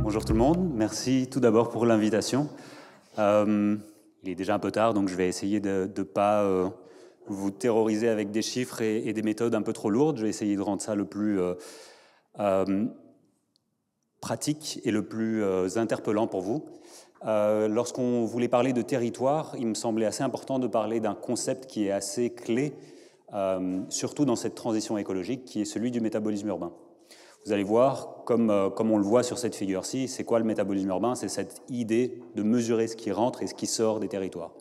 Bonjour tout le monde, merci tout d'abord pour l'invitation. Il est déjà un peu tard, donc je vais essayer de ne pas vous terroriser avec des chiffres et des méthodes un peu trop lourdes. Je vais essayer de rendre ça le plus pratique et le plus interpellant pour vous. Lorsqu'on voulait parler de territoire, il me semblait assez important de parler d'un concept qui est assez clé, surtout dans cette transition écologique, qui est celui du métabolisme urbain. Vous allez voir, comme on le voit sur cette figure-ci, c'est quoi le métabolisme urbain? C'est cette idée de mesurer ce qui rentre et ce qui sort des territoires.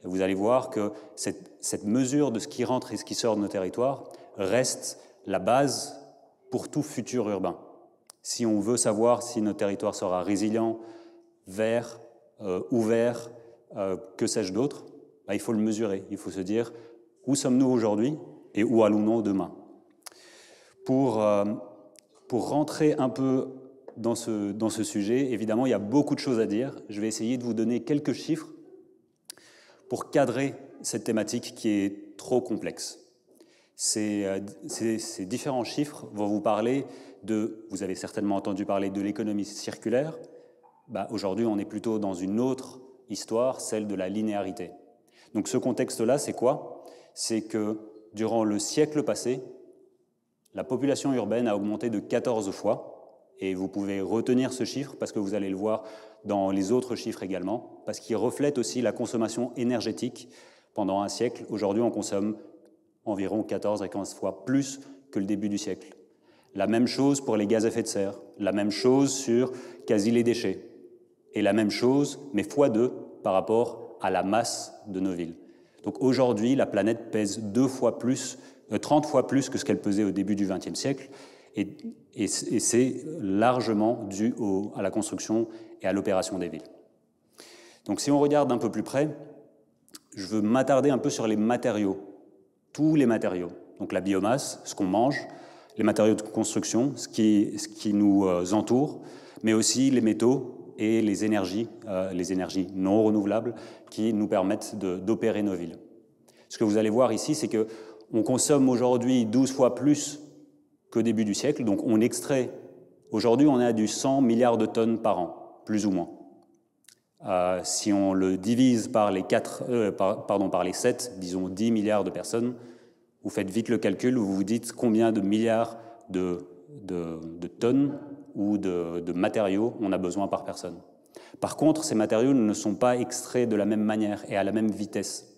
Et vous allez voir que cette mesure de ce qui rentre et ce qui sort de nos territoires reste la base pour tout futur urbain. Si on veut savoir si notre territoire sera résilient, vert, ouvert, que sais-je d'autre, il faut le mesurer. Il faut se dire où sommes-nous aujourd'hui et où allons-nous demain. Pour rentrer un peu dans ce sujet, évidemment, il y a beaucoup de choses à dire. Je vais essayer de vous donner quelques chiffres pour cadrer cette thématique qui est trop complexe. Ces différents chiffres vont vous parler vous avez certainement entendu parler de l'économie circulaire. Aujourd'hui, on est plutôt dans une autre histoire, celle de la linéarité. Donc ce contexte-là, c'est quoi? C'est que durant le siècle passé, la population urbaine a augmenté de 14 fois, et vous pouvez retenir ce chiffre parce que vous allez le voir dans les autres chiffres également, parce qu'il reflète aussi la consommation énergétique. Pendant un siècle, aujourd'hui, on consomme environ 14 à 15 fois plus que le début du siècle. La même chose pour les gaz à effet de serre, la même chose sur quasi les déchets, et la même chose, mais x2 par rapport à la masse de nos villes. Donc aujourd'hui, la planète pèse 30 fois plus que ce qu'elle pesait au début du XXe siècle, et c'est largement dû à la construction et à l'opération des villes. Donc si on regarde d'un peu plus près, je veux m'attarder un peu sur les matériaux, tous les matériaux. Donc la biomasse, ce qu'on mange, les matériaux de construction, ce qui nous entoure, mais aussi les métaux et les énergies non renouvelables qui nous permettent d'opérer nos villes. Ce que vous allez voir ici, c'est qu'on consomme aujourd'hui 12 fois plus qu'au début du siècle. Donc on extrait, aujourd'hui on est à du 100 milliards de tonnes par an, plus ou moins. Si on le divise par les 7, disons 10 milliards de personnes, vous faites vite le calcul, vous vous dites combien de milliards de tonnes ou de matériaux on a besoin par personne. Par contre, ces matériaux ne sont pas extraits de la même manière et à la même vitesse.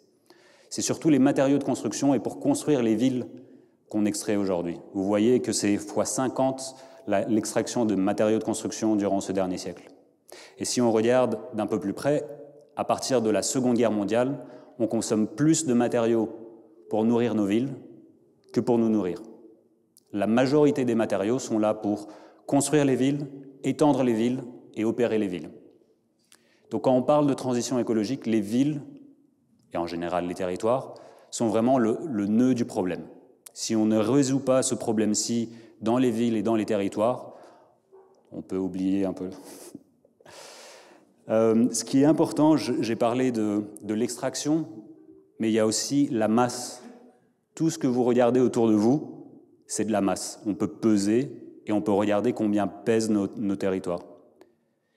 C'est surtout les matériaux de construction et pour construire les villes qu'on extrait aujourd'hui. Vous voyez que c'est fois 50 l'extraction de matériaux de construction durant ce dernier siècle. Et si on regarde d'un peu plus près, à partir de la Seconde Guerre mondiale, on consomme plus de matériaux pour nourrir nos villes que pour nous nourrir. La majorité des matériaux sont là pour construire les villes, étendre les villes et opérer les villes. Donc quand on parle de transition écologique, les villes, et en général les territoires, sont vraiment le nœud du problème. Si on ne résout pas ce problème-ci dans les villes et dans les territoires, on peut oublier un peu. Ce qui est important, j'ai parlé de l'extraction, mais il y a aussi la masse. Tout ce que vous regardez autour de vous, c'est de la masse. On peut peser et on peut regarder combien pèsent nos territoires.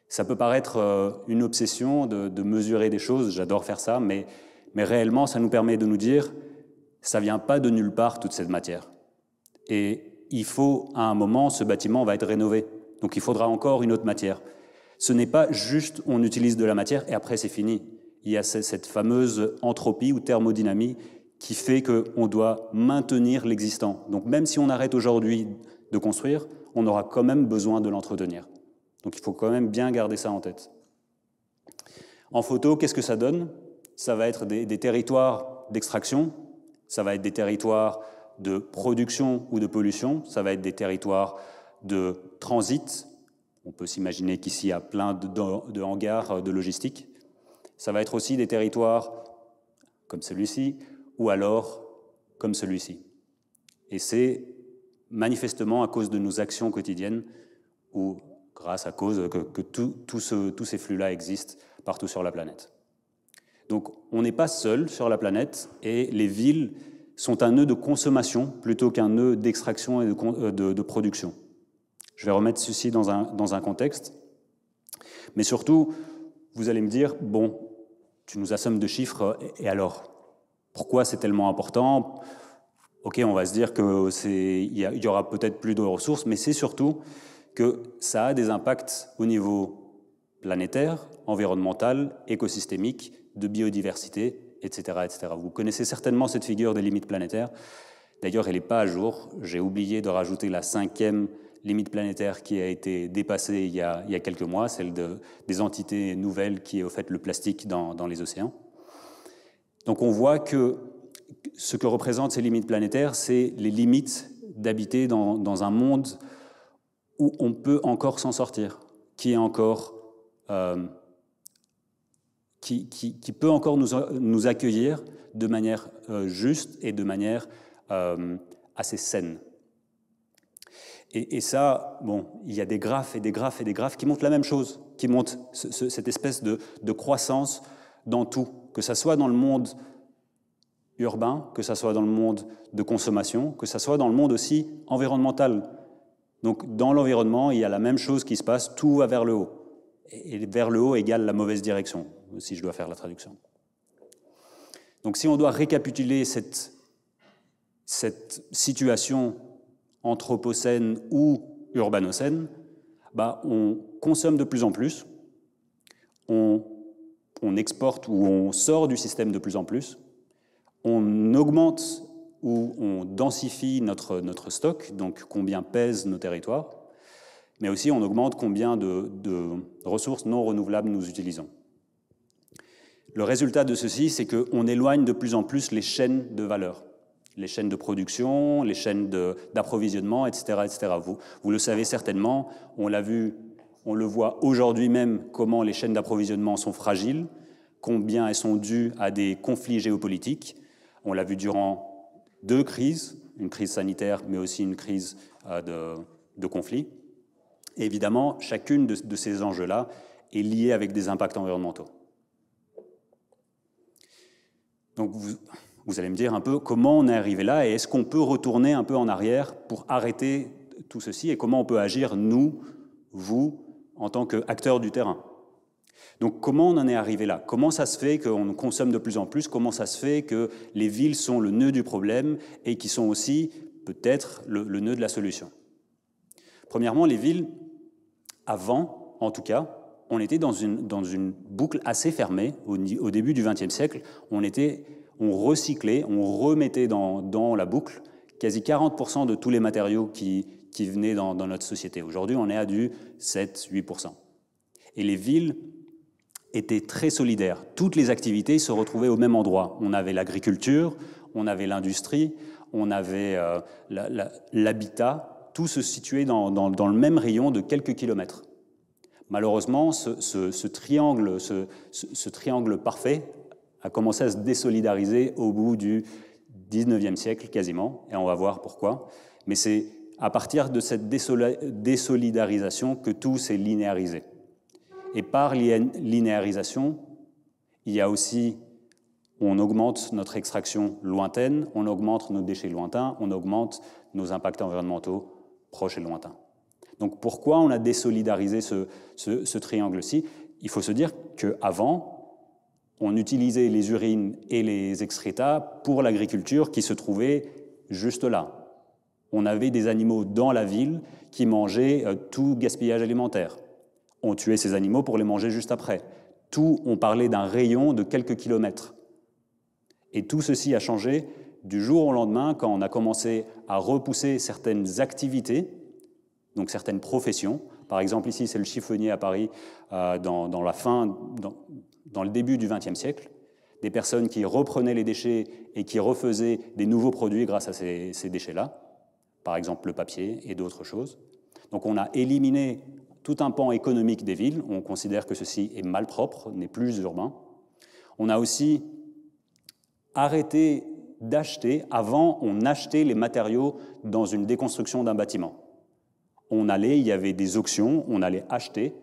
Ça peut paraître une obsession de mesurer des choses, j'adore faire ça, mais réellement, ça nous permet de nous dire ça ne vient pas de nulle part, toute cette matière. Et il faut, à un moment, ce bâtiment va être rénové. Donc il faudra encore une autre matière. Ce n'est pas juste on utilise de la matière et après c'est fini. Il y a cette fameuse entropie ou thermodynamie qui fait qu'on doit maintenir l'existant. Donc même si on arrête aujourd'hui de construire, on aura quand même besoin de l'entretenir. Donc il faut quand même bien garder ça en tête. En photo, qu'est-ce que ça donne? Ça va être des territoires d'extraction, ça va être des territoires de production ou de pollution, ça va être des territoires de transit. On peut s'imaginer qu'ici, il y a plein de hangars de logistique. Ça va être aussi des territoires comme celui-ci, ou alors comme celui-ci. Et c'est manifestement à cause de nos actions quotidiennes ou grâce à cause que tous ces flux-là existent partout sur la planète. Donc on n'est pas seul sur la planète et les villes sont un nœud de consommation plutôt qu'un nœud d'extraction et de production. Je vais remettre ceci dans un contexte. Mais surtout, vous allez me dire, bon, tu nous assommes de chiffres, et alors? Pourquoi c'est tellement important? Ok, on va se dire qu'il y aura peut-être plus de ressources, mais c'est surtout que ça a des impacts au niveau planétaire, environnemental, écosystémique, de biodiversité, etc., etc. Vous connaissez certainement cette figure des limites planétaires. D'ailleurs, elle n'est pas à jour. J'ai oublié de rajouter la 5e limite planétaire qui a été dépassée il y a quelques mois, celle des entités nouvelles qui est au fait le plastique dans les océans. Donc on voit que ce que représentent ces limites planétaires, c'est les limites d'habiter dans un monde où on peut encore s'en sortir, qui est encore qui peut encore nous accueillir de manière juste et de manière assez saine. Et ça, bon, il y a des graphes et des graphes et des graphes qui montrent la même chose, qui montrent cette espèce de croissance dans tout, que ça soit dans le monde urbain, que ça soit dans le monde de consommation, que ça soit dans le monde aussi environnemental. Donc dans l'environnement, il y a la même chose qui se passe, tout va vers le haut. Et vers le haut égale la mauvaise direction, si je dois faire la traduction. Donc si on doit récapituler cette situation anthropocène ou urbanocène, on consomme de plus en plus, on exporte ou on sort du système de plus en plus, on augmente ou on densifie notre stock, donc combien pèsent nos territoires, mais aussi on augmente combien de ressources non renouvelables nous utilisons. Le résultat de ceci, c'est qu'on éloigne de plus en plus les chaînes de valeur, les chaînes de production, les chaînes d'approvisionnement, etc., etc. Vous le savez certainement, on l'a vu, on le voit aujourd'hui même, comment les chaînes d'approvisionnement sont fragiles, combien elles sont dues à des conflits géopolitiques. On l'a vu durant 2 crises, une crise sanitaire, mais aussi une crise de conflit. Et évidemment, chacune de ces enjeux-là est liée avec des impacts environnementaux. Donc vous allez me dire un peu comment on est arrivé là et est-ce qu'on peut retourner un peu en arrière pour arrêter tout ceci et comment on peut agir, nous, vous, en tant qu'acteurs du terrain. Donc comment on en est arrivé là? Comment ça se fait qu'on consomme de plus en plus? Comment ça se fait que les villes sont le nœud du problème et qui sont aussi peut-être le nœud de la solution? Premièrement, les villes, avant en tout cas, on était dans une boucle assez fermée au début du XXe siècle. On recyclait, on remettait dans la boucle quasi 40% de tous les matériaux qui venaient dans notre société. Aujourd'hui, on est à du 7-8%. Et les villes étaient très solidaires. Toutes les activités se retrouvaient au même endroit. On avait l'agriculture, on avait l'industrie, on avait l'habitat, tout se situait dans le même rayon de quelques kilomètres. Malheureusement, ce triangle parfait a commencé à se désolidariser au bout du XIXe siècle quasiment, et on va voir pourquoi. Mais c'est à partir de cette désolidarisation que tout s'est linéarisé. Et par linéarisation, il y a aussi, on augmente notre extraction lointaine, on augmente nos déchets lointains, on augmente nos impacts environnementaux proches et lointains. Donc pourquoi on a désolidarisé ce triangle-ci? Il faut se dire qu'avant, on utilisait les urines et les excrétas pour l'agriculture qui se trouvait juste là. On avait des animaux dans la ville qui mangeaient tout gaspillage alimentaire. On tuait ces animaux pour les manger juste après. On parlait d'un rayon de quelques kilomètres. Et tout ceci a changé du jour au lendemain quand on a commencé à repousser certaines activités, donc certaines professions. Par exemple, ici, c'est le chiffonnier à Paris dans le début du XXe siècle. Des personnes qui reprenaient les déchets et qui refaisaient des nouveaux produits grâce à ces déchets-là. Par exemple, le papier et d'autres choses. Donc on a éliminé tout un pan économique des villes. On considère que ceci est malpropre, n'est plus urbain. On a aussi arrêté d'acheter. Avant, on achetait les matériaux dans une déconstruction d'un bâtiment. il y avait des auctions, on allait acheter.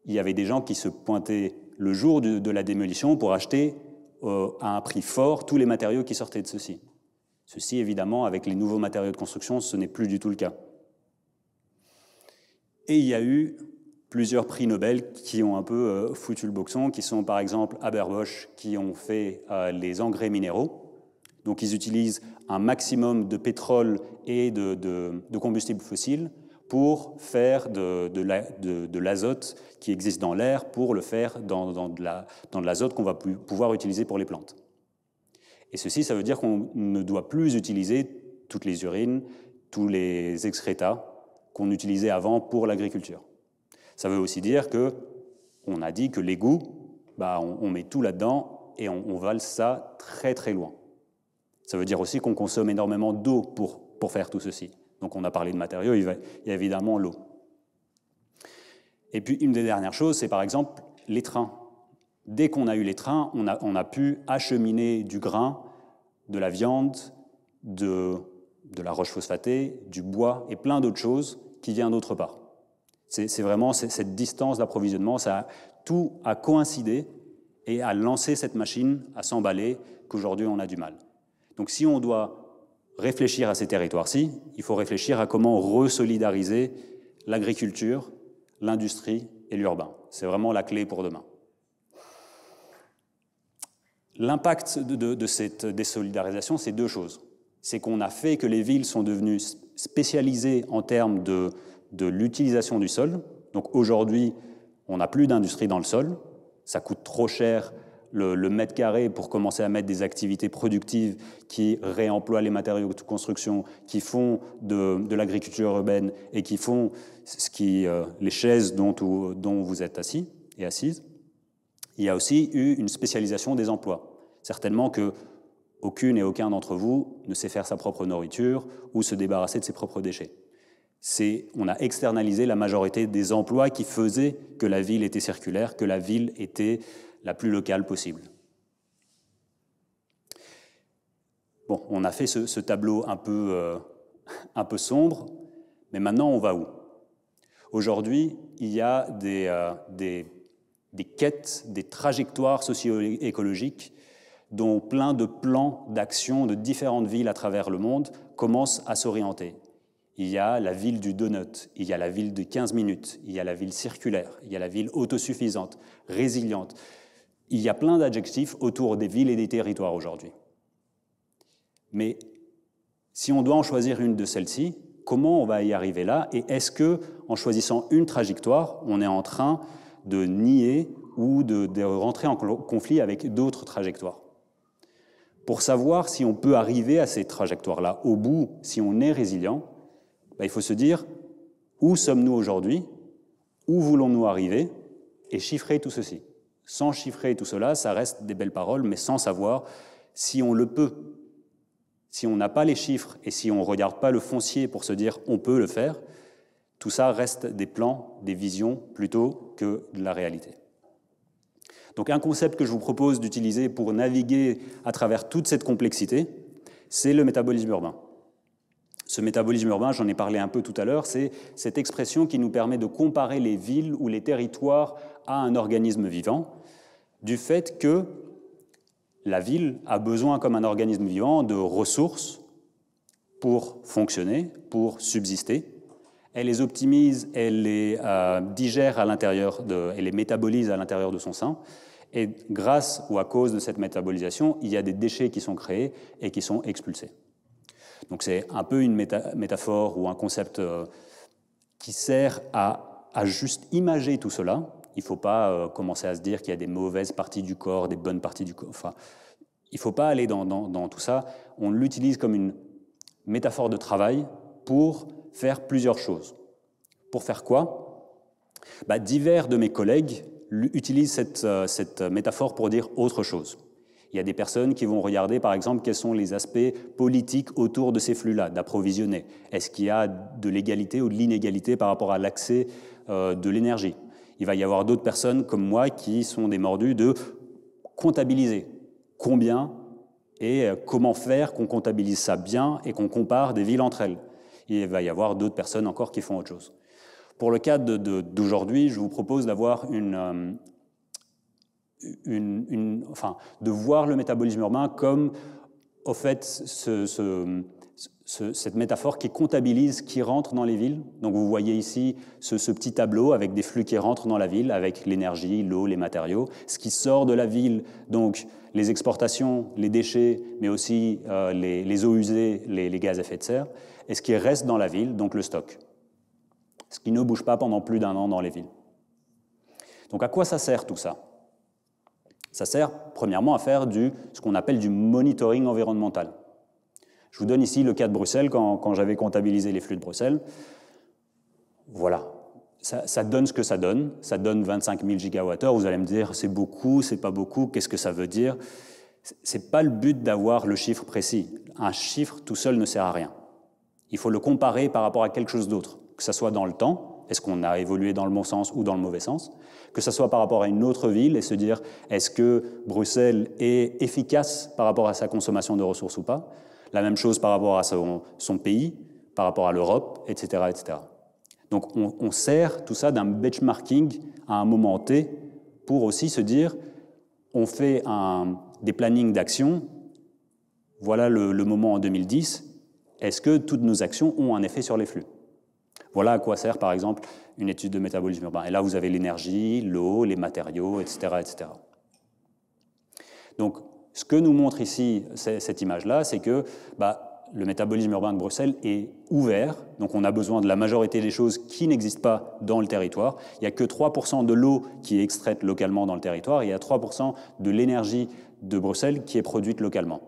Il y avait des gens qui se pointaient le jour de la démolition pour acheter à un prix fort tous les matériaux qui sortaient de ceci. Ceci, évidemment, avec les nouveaux matériaux de construction, ce n'est plus du tout le cas. Et il y a eu plusieurs prix Nobel qui ont un peu foutu le boxon, qui sont par exemple Haber-Bosch, qui ont fait les engrais minéraux. Donc ils utilisent un maximum de pétrole et de combustibles fossiles pour faire de l'azote qui existe dans l'air, pour le faire dans de l'azote qu'on va pouvoir utiliser pour les plantes. Et ceci, ça veut dire qu'on ne doit plus utiliser toutes les urines, tous les excrétas qu'on utilisait avant pour l'agriculture. Ça veut aussi dire qu'on a dit que l'égout, on met tout là-dedans et on vale ça très très loin. Ça veut dire aussi qu'on consomme énormément d'eau pour faire tout ceci. Donc on a parlé de matériaux, il y a évidemment l'eau. Et puis une des dernières choses, c'est par exemple les trains. Dès qu'on a eu les trains, on a pu acheminer du grain, de la viande, de la roche phosphatée, du bois et plein d'autres choses qui viennent d'autre part. C'est vraiment cette distance d'approvisionnement, tout a coïncidé et a lancé cette machine à s'emballer qu'aujourd'hui on a du mal. Donc si on doit réfléchir à ces territoires-ci, il faut réfléchir à comment resolidariser l'agriculture, l'industrie et l'urbain. C'est vraiment la clé pour demain. L'impact de cette désolidarisation, c'est deux choses. C'est qu'on a fait que les villes sont devenues spécialisées en termes de l'utilisation du sol. Donc aujourd'hui, on n'a plus d'industrie dans le sol. Ça coûte trop cher le mètre carré pour commencer à mettre des activités productives qui réemploient les matériaux de construction, qui font de l'agriculture urbaine et qui font les chaises dont vous êtes assis et assises. Il y a aussi eu une spécialisation des emplois. Certainement qu'aucune et aucun d'entre vous ne sait faire sa propre nourriture ou se débarrasser de ses propres déchets. On a externalisé la majorité des emplois qui faisaient que la ville était circulaire, que la ville était la plus locale possible. Bon, on a fait ce tableau un peu sombre, mais maintenant on va où? Aujourd'hui, il y a des quêtes, des trajectoires socio-écologiques dont plein de plans d'action de différentes villes à travers le monde commencent à s'orienter. Il y a la ville du donut, il y a la ville de 15 minutes, il y a la ville circulaire, il y a la ville autosuffisante, résiliente. Il y a plein d'adjectifs autour des villes et des territoires aujourd'hui. Mais si on doit en choisir une de celles-ci, comment on va y arriver là? Et est-ce qu'en choisissant une trajectoire, on est en train de nier ou de rentrer en conflit avec d'autres trajectoires? Pour savoir si on peut arriver à ces trajectoires-là au bout, si on est résilient, il faut se dire où sommes-nous aujourd'hui, où voulons-nous arriver, et chiffrer tout ceci. Sans chiffrer tout cela, ça reste des belles paroles, mais sans savoir si on le peut. Si on n'a pas les chiffres et si on ne regarde pas le foncier pour se dire on peut le faire, tout ça reste des plans, des visions, plutôt que de la réalité. Donc un concept que je vous propose d'utiliser pour naviguer à travers toute cette complexité, c'est le métabolisme urbain. Ce métabolisme urbain, j'en ai parlé un peu tout à l'heure, c'est cette expression qui nous permet de comparer les villes ou les territoires à un organisme vivant, du fait que la ville a besoin, comme un organisme vivant, de ressources pour fonctionner, pour subsister. Elle les optimise, elle les digère à l'intérieur, elle les métabolise à l'intérieur de son sein. Et grâce ou à cause de cette métabolisation, il y a des déchets qui sont créés et qui sont expulsés. Donc c'est un peu une métaphore ou un concept qui sert à juste imager tout cela. Il ne faut pas commencer à se dire qu'il y a des mauvaises parties du corps, des bonnes parties du corps. Enfin, il ne faut pas aller dans tout ça. On l'utilise comme une métaphore de travail pour faire plusieurs choses. Pour faire quoi? Divers de mes collègues utilisent cette métaphore pour dire autre chose. Il y a des personnes qui vont regarder, par exemple, quels sont les aspects politiques autour de ces flux-là, d'approvisionner. Est-ce qu'il y a de l'égalité ou de l'inégalité par rapport à l'accès de l'énergie? Il va y avoir d'autres personnes comme moi qui sont des mordus de comptabiliser. Combien et comment faire qu'on comptabilise ça bien et qu'on compare des villes entre elles. Il va y avoir d'autres personnes encore qui font autre chose. Pour le cas d'aujourd'hui, je vous propose d'avoir de voir le métabolisme urbain comme, au fait, cette métaphore qui comptabilise qui rentre dans les villes. Donc vous voyez ici ce petit tableau avec des flux qui rentrent dans la ville, avec l'énergie, l'eau, les matériaux. Ce qui sort de la ville, donc les exportations, les déchets, mais aussi les eaux usées, les gaz à effet de serre. Et ce qui reste dans la ville, donc le stock. Ce qui ne bouge pas pendant plus d'1 an dans les villes. Donc à quoi ça sert tout ça? Ça sert premièrement à faire ce qu'on appelle du monitoring environnemental. Je vous donne ici le cas de Bruxelles, quand j'avais comptabilisé les flux de Bruxelles. Voilà, ça donne ce que ça donne. Ça donne 25 000 gigawattheures. Vous allez me dire, c'est beaucoup, c'est pas beaucoup, qu'est-ce que ça veut dire? C'est pas le but d'avoir le chiffre précis. Un chiffre tout seul ne sert à rien. Il faut le comparer par rapport à quelque chose d'autre, que ce soit dans le temps, est-ce qu'on a évolué dans le bon sens ou dans le mauvais sens, que ce soit par rapport à une autre ville et se dire, est-ce que Bruxelles est efficace par rapport à sa consommation de ressources ou pas? La même chose par rapport à son pays, par rapport à l'Europe, etc., etc. Donc on sert tout ça d'un benchmarking à un moment T pour aussi se dire, on fait des plannings d'action, voilà le moment en 2010, est-ce que toutes nos actions ont un effet sur les flux? Voilà à quoi sert par exemple une étude de métabolisme urbain. Et là vous avez l'énergie, l'eau, les matériaux, etc., etc. Donc ce que nous montre ici cette image-là, c'est que le métabolisme urbain de Bruxelles est ouvert, donc on a besoin de la majorité des choses qui n'existent pas dans le territoire. Il n'y a que 3% de l'eau qui est extraite localement dans le territoire, et il y a 3% de l'énergie de Bruxelles qui est produite localement.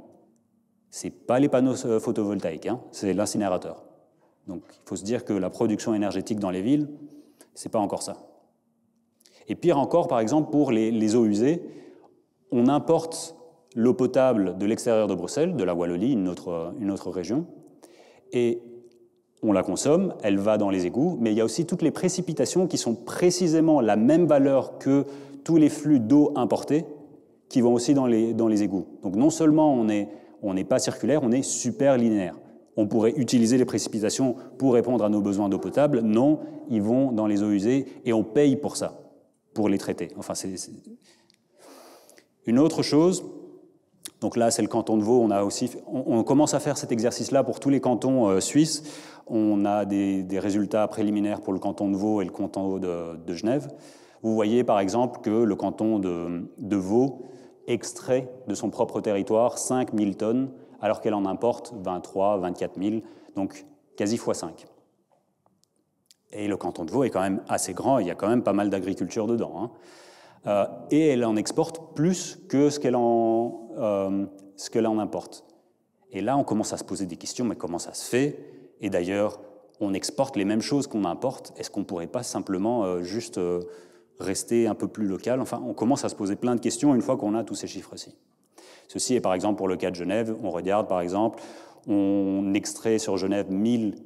Ce n'est pas les panneaux photovoltaïques, hein, c'est l'incinérateur. Donc il faut se dire que la production énergétique dans les villes, ce n'est pas encore ça. Et pire encore, par exemple, pour les eaux usées, on importe l'eau potable de l'extérieur de Bruxelles, de la Wallonie, une autre région, et on la consomme, elle va dans les égouts, mais il y a aussi toutes les précipitations qui sont précisément la même valeur que tous les flux d'eau importés qui vont aussi dans les égouts. Donc non seulement on n'est pas circulaire, on est super linéaire. On pourrait utiliser les précipitations pour répondre à nos besoins d'eau potable. Non, ils vont dans les eaux usées et on paye pour ça, pour les traiter. Enfin, Une autre chose, donc là c'est le canton de Vaud, on commence à faire cet exercice-là pour tous les cantons suisses. On a des résultats préliminaires pour le canton de Vaud et le canton de Genève. Vous voyez par exemple que le canton de Vaud extrait de son propre territoire 5 000 tonnes, alors qu'elle en importe 23 24 000, donc quasi x5. Et le canton de Vaud est quand même assez grand, il y a quand même pas mal d'agriculture dedans. Et elle en exporte plus que ce qu'elle en importe. Et là, on commence à se poser des questions, mais comment ça se fait? Et d'ailleurs, on exporte les mêmes choses qu'on importe. Est-ce qu'on ne pourrait pas simplement juste rester un peu plus local? Enfin, on commence à se poser plein de questions une fois qu'on a tous ces chiffres-ci. Ceci est par exemple pour le cas de Genève. On regarde par exemple, on extrait sur Genève 1000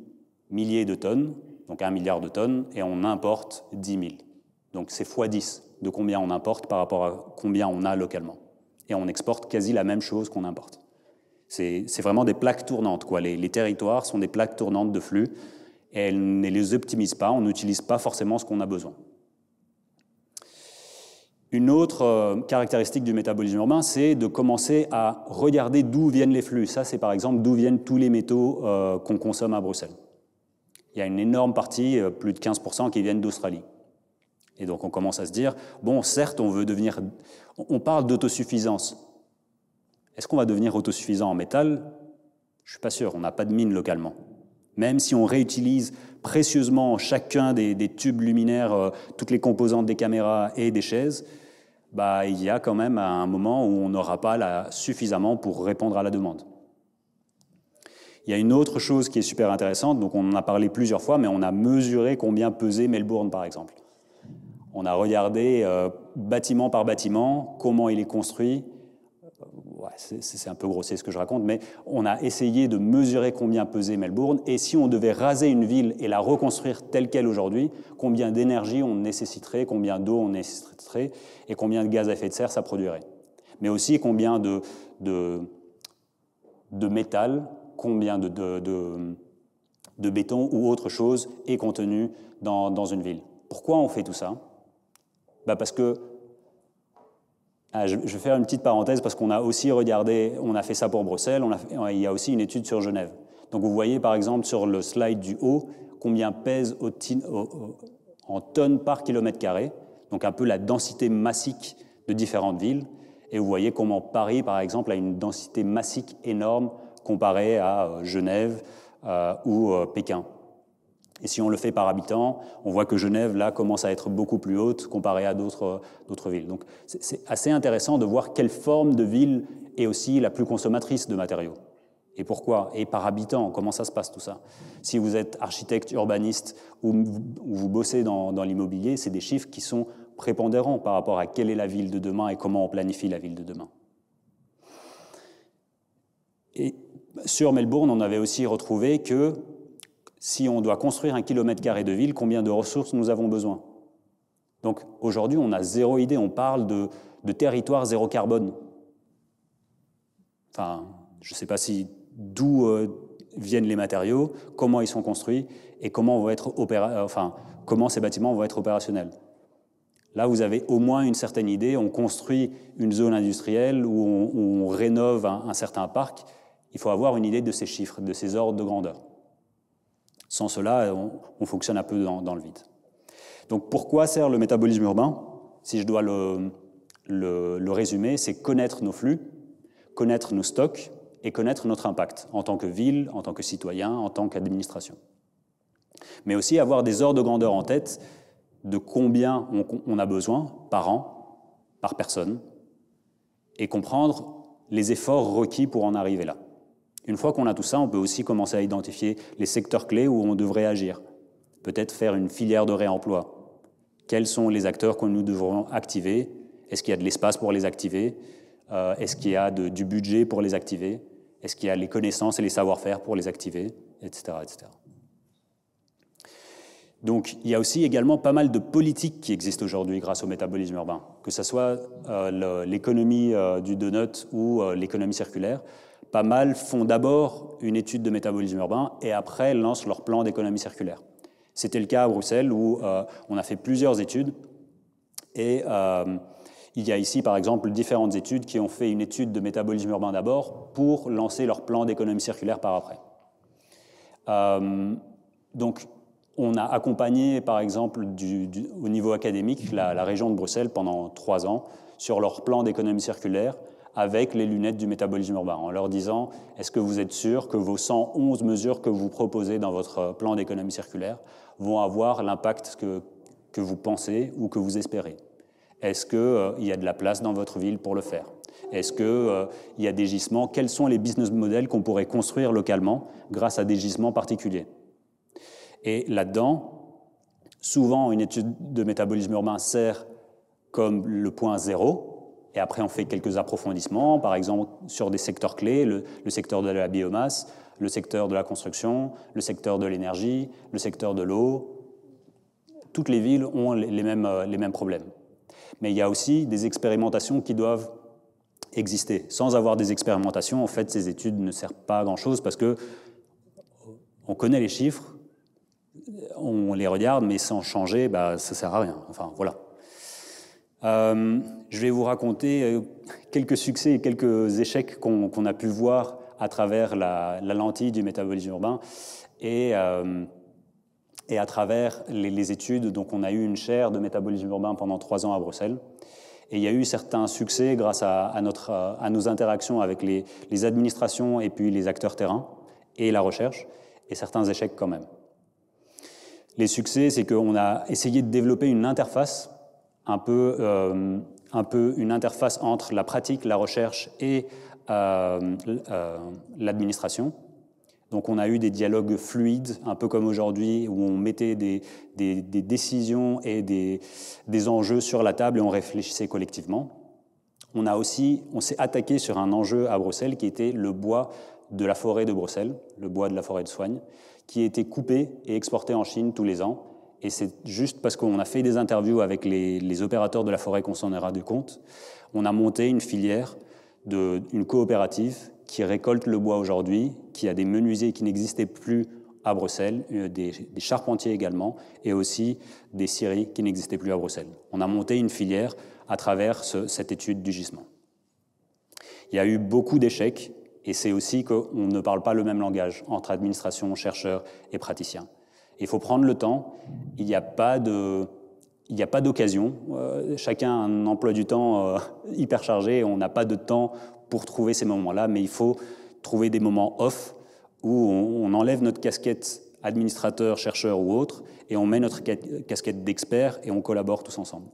milliers de tonnes, donc 1 milliard de tonnes, et on importe 10 000. Donc c'est x10 de combien on importe par rapport à combien on a localement. Et on exporte quasi la même chose qu'on importe. C'est vraiment des plaques tournantes, quoi. Les territoires sont des plaques tournantes de flux, et elles ne les optimisent pas, on n'utilise pas forcément ce qu'on a besoin. Une autre caractéristique du métabolisme urbain, c'est de commencer à regarder d'où viennent les flux. Ça, c'est par exemple d'où viennent tous les métaux qu'on consomme à Bruxelles. Il y a une énorme partie, plus de 15%, qui viennent d'Australie. Et donc on commence à se dire, bon, certes, on parle d'autosuffisance. Est-ce qu'on va devenir autosuffisant en métal? Je ne suis pas sûr, on n'a pas de mine localement. Même si on réutilise précieusement chacun des tubes luminaires, toutes les composantes des caméras et des chaises, il y a quand même un moment où on n'aura pas suffisamment pour répondre à la demande. Il y a une autre chose qui est super intéressante, donc on en a parlé plusieurs fois, mais on a mesuré combien pesait Melbourne, par exemple. On a regardé bâtiment par bâtiment, comment il est construit. C'est un peu grossier ce que je raconte, mais on a essayé de mesurer combien pesait Melbourne, et si on devait raser une ville et la reconstruire telle qu'elle aujourd'hui, combien d'énergie on nécessiterait, combien d'eau on nécessiterait, et combien de gaz à effet de serre ça produirait. Mais aussi combien de métal, combien de de béton ou autre chose est contenu dans une ville. Pourquoi on fait tout ça? Parce que, je vais faire une petite parenthèse parce qu'on a aussi regardé, on a fait ça pour Bruxelles, il y a aussi une étude sur Genève. Donc vous voyez par exemple sur le slide du haut combien pèse en tonnes par kilomètre carré, donc un peu la densité massique de différentes villes. Et vous voyez comment Paris, par exemple, a une densité massique énorme comparée à Genève ou Pékin. Et si on le fait par habitant, on voit que Genève, là, commence à être beaucoup plus haute comparée à d'autres villes. Donc c'est assez intéressant de voir quelle forme de ville est aussi la plus consommatrice de matériaux. Et pourquoi? Et par habitant, comment ça se passe tout ça? Si vous êtes architecte, urbaniste ou vous bossez dans l'immobilier, c'est des chiffres qui sont prépondérants par rapport à quelle est la ville de demain et comment on planifie la ville de demain. Et sur Melbourne, on avait aussi retrouvé que si on doit construire 1 kilomètre carré de ville, combien de ressources nous avons besoin? Donc aujourd'hui, on a zéro idée, on parle de territoire zéro carbone. Enfin, je ne sais pas d'où viennent les matériaux, comment ils sont construits et comment ces bâtiments vont être opérationnels. Là, vous avez au moins une certaine idée. On construit une zone industrielle ou on rénove un certain parc. Il faut avoir une idée de ces chiffres, de ces ordres de grandeur. Sans cela, on fonctionne un peu dans le vide. Donc, pourquoi sert le métabolisme urbain? Si je dois le résumer, c'est connaître nos flux, connaître nos stocks et connaître notre impact en tant que ville, en tant que citoyen, en tant qu'administration. Mais aussi avoir des ordres de grandeur en tête de combien on a besoin par an, par personne, et comprendre les efforts requis pour en arriver là. Une fois qu'on a tout ça, on peut aussi commencer à identifier les secteurs clés où on devrait agir. Peut-être faire une filière de réemploi. Quels sont les acteurs que nous devrons activer? Est-ce qu'il y a de l'espace pour les activer? Est-ce qu'il y a du budget pour les activer? Est-ce qu'il y a les connaissances et les savoir-faire pour les activer? Etc., etc. Donc, il y a aussi également pas mal de politiques qui existent aujourd'hui grâce au métabolisme urbain, que ce soit l'économie du donut ou l'économie circulaire. Pas mal font d'abord une étude de métabolisme urbain et après lancent leur plan d'économie circulaire. C'était le cas à Bruxelles où on a fait plusieurs études et il y a ici par exemple différentes études qui ont fait une étude de métabolisme urbain d'abord pour lancer leur plan d'économie circulaire par après. Donc, on a accompagné, par exemple, au niveau académique, la région de Bruxelles pendant 3 ans sur leur plan d'économie circulaire avec les lunettes du métabolisme urbain, en leur disant « Est-ce que vous êtes sûr que vos 111 mesures que vous proposez dans votre plan d'économie circulaire vont avoir l'impact que vous pensez ou que vous espérez? Est-ce qu'il y a de la place dans votre ville pour le faire? Est-ce qu'il y a des gisements? Quels sont les business models qu'on pourrait construire localement grâce à des gisements particuliers? » Et là-dedans, souvent, une étude de métabolisme urbain sert comme le point zéro, et après on fait quelques approfondissements, par exemple sur des secteurs clés, le secteur de la biomasse, le secteur de la construction, le secteur de l'énergie, le secteur de l'eau. Toutes les villes ont les mêmes problèmes. Mais il y a aussi des expérimentations qui doivent exister. Sans avoir des expérimentations, en fait, ces études ne servent pas à grand-chose parce que on connaît les chiffres, on les regarde, mais sans changer, ça ne sert à rien. Enfin, voilà. Je vais vous raconter quelques succès et quelques échecs qu'on a pu voir à travers la lentille du métabolisme urbain et à travers les études. Donc, on a eu une chaire de métabolisme urbain pendant 3 ans à Bruxelles. Et il y a eu certains succès grâce à nos interactions avec les administrations et puis les acteurs terrain et la recherche, et certains échecs quand même. Les succès, c'est qu'on a essayé de développer une interface, un peu une interface entre la pratique, la recherche et l'administration. Donc on a eu des dialogues fluides, un peu comme aujourd'hui, où on mettait des décisions et des enjeux sur la table et on réfléchissait collectivement. On s'est attaqué sur un enjeu à Bruxelles qui était le bois de la forêt de Bruxelles, le bois de la forêt de Soignes, qui était coupé et exporté en Chine tous les ans. Et c'est juste parce qu'on a fait des interviews avec les opérateurs de la forêt qu'on s'en est rendu compte. On a monté une filière, une coopérative qui récolte le bois aujourd'hui, qui a des menuisiers qui n'existaient plus à Bruxelles, des charpentiers également, et aussi des scieries qui n'existaient plus à Bruxelles. On a monté une filière à travers cette étude du gisement. Il y a eu beaucoup d'échecs, et c'est aussi qu'on ne parle pas le même langage entre administration, chercheurs et praticiens. Il faut prendre le temps, il n'y a pas d'occasion. Chacun a un emploi du temps hyper chargé, on n'a pas de temps pour trouver ces moments-là, mais il faut trouver des moments off où on enlève notre casquette administrateur, chercheur ou autre, et on met notre casquette d'expert et on collabore tous ensemble.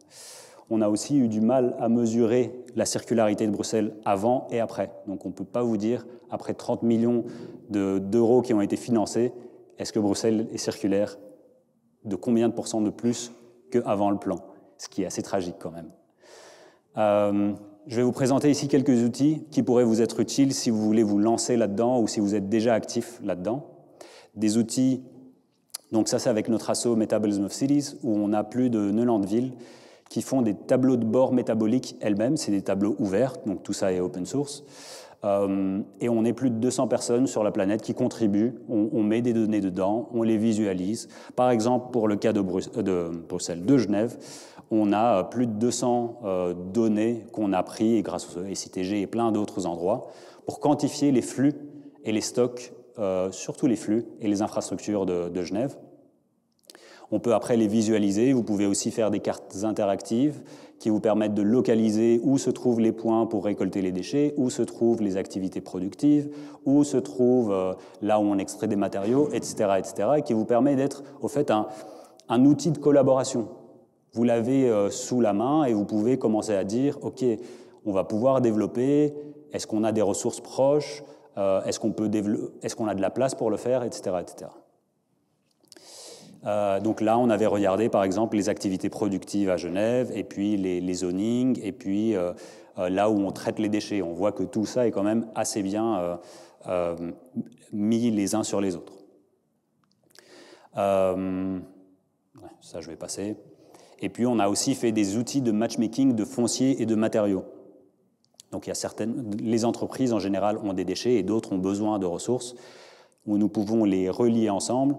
On a aussi eu du mal à mesurer la circularité de Bruxelles avant et après. Donc on ne peut pas vous dire, après 30 millions d'euros qui ont été financés, est-ce que Bruxelles est circulaire de combien de pourcents de plus qu'avant le plan, ce qui est assez tragique quand même. Je vais vous présenter ici quelques outils qui pourraient vous être utiles si vous voulez vous lancer là-dedans ou si vous êtes déjà actif là-dedans. Des outils, donc ça c'est avec notre asso Metabolism of Cities, où on a plus de 90 villes qui font des tableaux de bord métaboliques elles-mêmes. C'est des tableaux ouverts, donc tout ça est open source. Et on est plus de 200 personnes sur la planète qui contribuent. On met des données dedans, on les visualise. Par exemple, pour le cas de Genève, on a plus de 200 données qu'on a prises grâce au SITG et plein d'autres endroits pour quantifier les flux et les stocks, surtout les flux et les infrastructures de Genève. On peut après les visualiser. Vous pouvez aussi faire des cartes interactives qui vous permettent de localiser où se trouvent les points pour récolter les déchets, où se trouvent les activités productives, où se trouve là où on extrait des matériaux, etc., et qui vous permet d'être au fait un outil de collaboration. Vous l'avez sous la main et vous pouvez commencer à dire « Ok, on va pouvoir développer, est-ce qu'on a des ressources proches, est-ce qu'on a de la place pour le faire, etc. etc. » Donc là, on avait regardé par exemple les activités productives à Genève, et puis les zonings, et puis là où on traite les déchets. On voit que tout ça est quand même assez bien mis les uns sur les autres. Ça, je vais passer. Et puis, on a aussi fait des outils de matchmaking de foncier et de matériaux. Donc, les entreprises en général ont des déchets et d'autres ont besoin de ressources où nous pouvons les relier ensemble.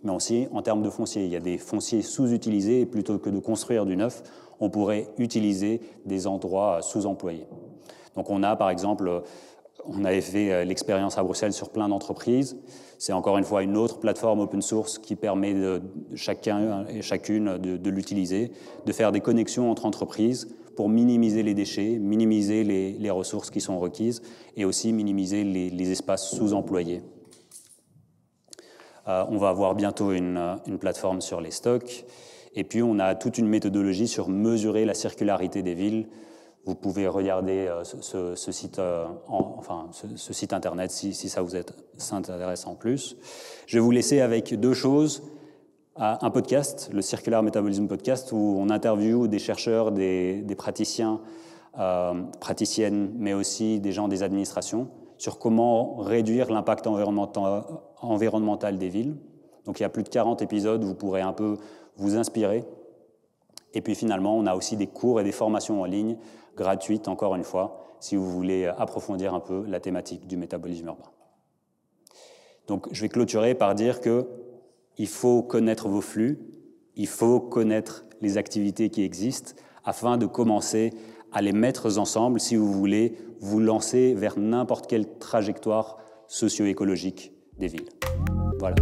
Mais aussi, en termes de foncier, il y a des fonciers sous-utilisés et plutôt que de construire du neuf, on pourrait utiliser des endroits sous-employés. Donc on a, par exemple, on avait fait l'expérience à Bruxelles sur plein d'entreprises. C'est encore une fois une autre plateforme open source qui permet chacun et chacune de l'utiliser, de faire des connexions entre entreprises pour minimiser les déchets, minimiser les ressources qui sont requises et aussi minimiser les espaces sous-employés. On va avoir bientôt une plateforme sur les stocks. Et puis, on a toute une méthodologie sur mesurer la circularité des villes. Vous pouvez regarder ce site internet si ça vous intéresse en plus. Je vais vous laisser avec deux choses. Un podcast, le Circular Metabolism Podcast, où on interviewe des chercheurs, des praticiens, praticiennes, mais aussi des gens des administrations, sur comment réduire l'impact environnemental des villes. Donc il y a plus de 40 épisodes, vous pourrez un peu vous inspirer. Et puis finalement, on a aussi des cours et des formations en ligne, gratuites encore une fois, si vous voulez approfondir un peu la thématique du métabolisme urbain. Donc je vais clôturer par dire qu'il faut connaître vos flux, il faut connaître les activités qui existent afin de commencer à les mettre ensemble si vous voulez vous lancer vers n'importe quelle trajectoire socio-écologique des villes. Voilà.